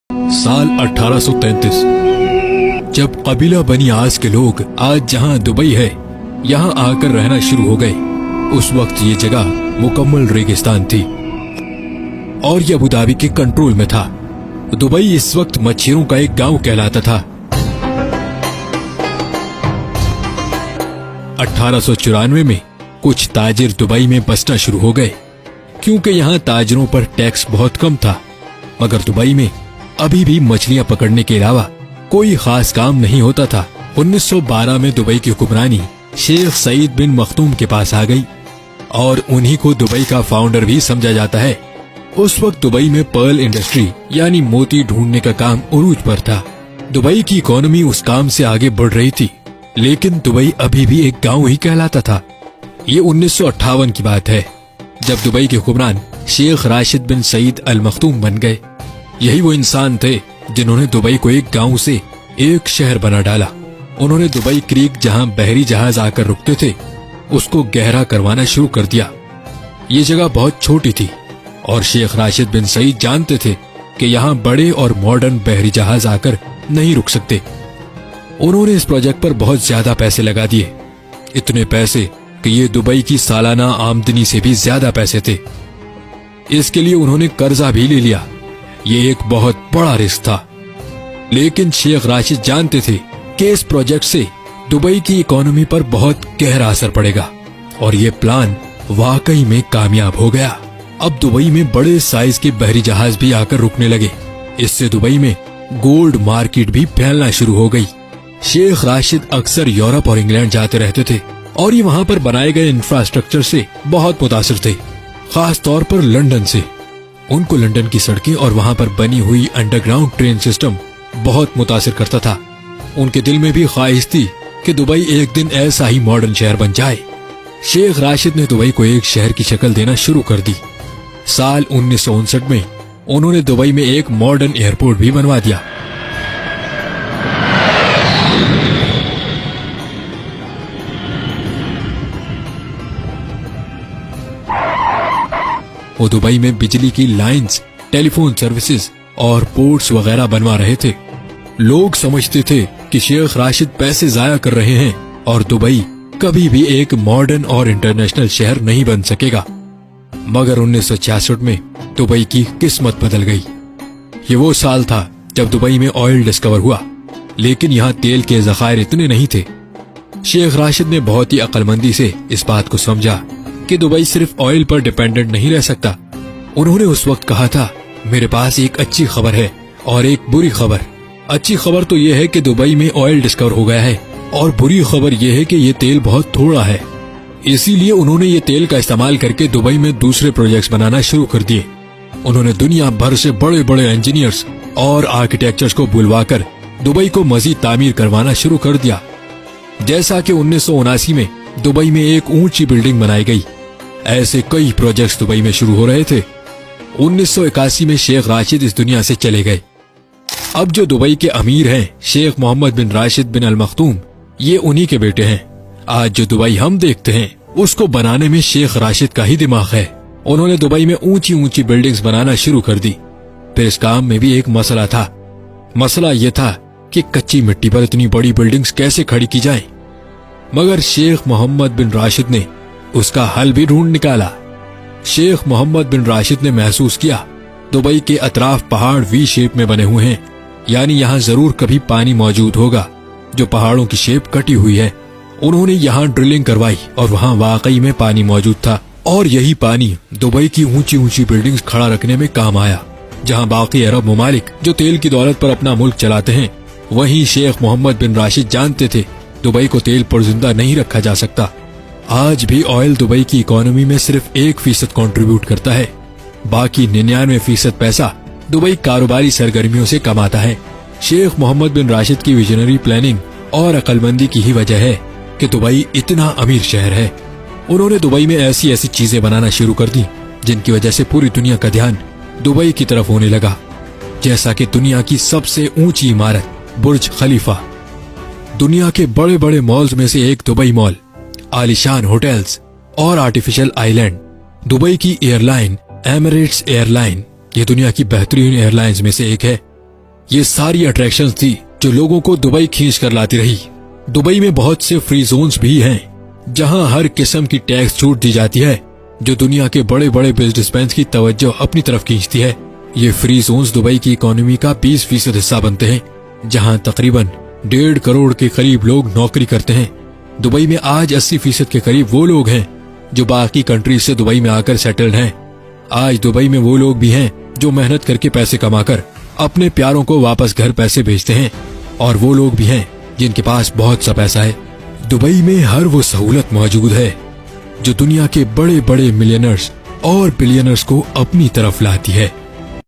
साल 1833 जब कबीला बनी आस के लोग आज जहां दुबई है यहां आकर रहना शुरू हो गए, उस वक्त ये जगह मुकम्मल रेगिस्तान थी और ये अबू धाबी के कंट्रोल में था। दुबई इस वक्त मच्छरों का एक गांव कहलाता था। 1894 में कुछ ताजिर दुबई में बसना शुरू हो गए क्योंकि यहाँ ताजिरों पर टैक्स बहुत कम था। मगर दुबई में अभी भी मछलियां पकड़ने के अलावा कोई खास काम नहीं होता था। 1912 में दुबई की हुक्मरानी शेख सईद बिन मखदूम के पास आ गई और उन्हीं को दुबई का फाउंडर भी समझा जाता है। उस वक्त दुबई में पर्ल इंडस्ट्री यानी मोती ढूंढने का काम उरूज पर था। दुबई की इकोनॉमी उस काम से आगे बढ़ रही थी, लेकिन दुबई अभी भी एक गांव ही कहलाता था। ये 1958 की बात है जब दुबई के हुक्मरान शेख राशिद बिन सईद अल मखदूम बन गए। यही वो इंसान थे जिन्होंने दुबई को एक गांव से एक शहर बना डाला। उन्होंने दुबई क्रीक जहां बहरी जहाज आकर रुकते थे उसको गहरा करवाना शुरू कर दिया। ये जगह बहुत छोटी थी और शेख राशिद बिन सईद जानते थे कि यहाँ बड़े और मॉडर्न बहरी जहाज आकर नहीं रुक सकते। उन्होंने इस प्रोजेक्ट पर बहुत ज्यादा पैसे लगा दिए, इतने पैसे कि ये दुबई की सालाना आमदनी से भी ज्यादा पैसे थे। इसके लिए उन्होंने कर्जा भी ले लिया। ये एक बहुत बड़ा रिस्क था, लेकिन शेख राशिद जानते थे कि इस प्रोजेक्ट से दुबई की इकोनॉमी पर बहुत गहरा असर पड़ेगा और ये प्लान वाकई में कामयाब हो गया। अब दुबई में बड़े साइज के बहरी जहाज भी आकर रुकने लगे। इससे दुबई में गोल्ड मार्केट भी फैलना शुरू हो गई। शेख राशिद अक्सर यूरोप और इंग्लैंड जाते रहते थे और ये वहां पर बनाए गए इंफ्रास्ट्रक्चर से बहुत मुतासिर थे, खास तौर पर लंदन से। उनको लंदन की सड़कें और वहां पर बनी हुई अंडरग्राउंड ट्रेन सिस्टम बहुत मुतासिर करता था। उनके दिल में भी ख्वाहिश थी कि दुबई एक दिन ऐसा ही मॉडर्न शहर बन जाए। शेख राशिद ने दुबई को एक शहर की शक्ल देना शुरू कर दी। साल 1959 में उन्होंने दुबई में एक मॉडर्न एयरपोर्ट भी बनवा दिया। वो दुबई में बिजली की लाइंस, टेलीफोन सर्विसेज और पोर्ट्स वगैरह बनवा रहे थे। लोग समझते थे कि शेख राशिद पैसे जाया कर रहे हैं और दुबई कभी भी एक मॉडर्न और इंटरनेशनल शहर नहीं बन सकेगा। मगर 1966 में दुबई की किस्मत बदल गई। ये वो साल था जब दुबई में ऑयल डिस्कवर हुआ, लेकिन यहाँ तेल के ज़खायर इतने नहीं थे। शेख राशिद ने बहुत ही अक्लमंदी से इस बात को समझा कि दुबई सिर्फ ऑयल पर डिपेंडेंट नहीं रह सकता। उन्होंने उस वक्त कहा था, मेरे पास एक अच्छी खबर है और एक बुरी खबर। अच्छी खबर तो ये है कि दुबई में ऑयल डिस्कवर हो गया है और बुरी खबर ये है कि ये तेल बहुत थोड़ा है। इसीलिए उन्होंने ये तेल का इस्तेमाल करके दुबई में दूसरे प्रोजेक्ट्स बनाना शुरू कर दिए। उन्होंने दुनिया भर से बड़े बड़े इंजीनियर्स और आर्किटेक्चर्स को बुलवाकर दुबई को मजीद तामीर करवाना शुरू कर दिया। जैसा कि 1979 में दुबई में एक ऊंची बिल्डिंग बनाई गई, ऐसे कई प्रोजेक्ट्स दुबई में शुरू हो रहे थे। 1981 में शेख राशिद इस दुनिया से चले गए। अब जो दुबई के अमीर हैं शेख मोहम्मद बिन राशिद बिन अल मखदूम, ये उन्हीं के बेटे हैं। आज जो दुबई हम देखते हैं उसको बनाने में शेख राशिद का ही दिमाग है। उन्होंने दुबई में ऊंची ऊंची बिल्डिंग्स बनाना शुरू कर दी। फिर इस काम में भी एक मसला था। मसला ये था कि कच्ची मिट्टी पर इतनी बड़ी बिल्डिंग्स कैसे खड़ी की जाएं। मगर शेख मोहम्मद बिन राशिद ने उसका हल भी ढूंढ निकाला। शेख मोहम्मद बिन राशिद ने महसूस किया दुबई के अतराफ पहाड़ वी शेप में बने हुए हैं, यानी यहाँ जरूर कभी पानी मौजूद होगा जो पहाड़ों की शेप कटी हुई है। उन्होंने यहाँ ड्रिलिंग करवाई और वहाँ वाकई में पानी मौजूद था और यही पानी दुबई की ऊंची ऊंची बिल्डिंग्स खड़ा रखने में काम आया। जहाँ बाकी अरब ममालिक जो तेल की दौलत पर अपना मुल्क चलाते हैं, वहीं शेख मोहम्मद बिन राशिद जानते थे दुबई को तेल पर जिंदा नहीं रखा जा सकता। आज भी ऑयल दुबई की इकोनॉमी में सिर्फ 1% कंट्रीब्यूट करता है, बाकी 99% पैसा दुबई कारोबारी सरगर्मियों से कमाता है। शेख मोहम्मद बिन राशिद की विजनरी प्लानिंग और अक्लमंदी की ही वजह है कि दुबई इतना अमीर शहर है। उन्होंने दुबई में ऐसी ऐसी चीजें बनाना शुरू कर दी जिनकी वजह से पूरी दुनिया का ध्यान दुबई की तरफ होने लगा, जैसा कि दुनिया की सबसे ऊंची इमारत बुर्ज खलीफा, दुनिया के बड़े बड़े मॉल्स में से एक दुबई मॉल, आलीशान होटल्स और आर्टिफिशियल आइलैंड। दुबई की एयरलाइन एमिरेट्स एयरलाइन, ये दुनिया की बेहतरीन एयरलाइंस में से एक है। ये सारी अट्रैक्शंस थी जो लोगों को दुबई खींच कर लाती रही। दुबई में बहुत से फ्री जोन्स भी हैं, जहां हर किस्म की टैक्स छूट दी जाती है, जो दुनिया के बड़े बड़े बिजनेसमैन की तवज्जो अपनी तरफ खींचती है। ये फ्री जोन्स दुबई की इकोनॉमी का 20% हिस्सा बनते हैं, जहां तकरीबन 1.5 करोड़ के करीब लोग नौकरी करते हैं। दुबई में आज 80% के करीब वो लोग हैं जो बाकी कंट्रीज से दुबई में आकर सेटल्ड हैं। आज दुबई में वो लोग भी हैं जो मेहनत करके पैसे कमाकर अपने प्यारों को वापस घर पैसे भेजते हैं, और वो लोग भी हैं जिनके पास बहुत सा पैसा है। दुबई में हर वो सहूलत मौजूद है जो दुनिया के बड़े बड़े मिलियनर्स और बिलियनर्स को अपनी तरफ लाती है।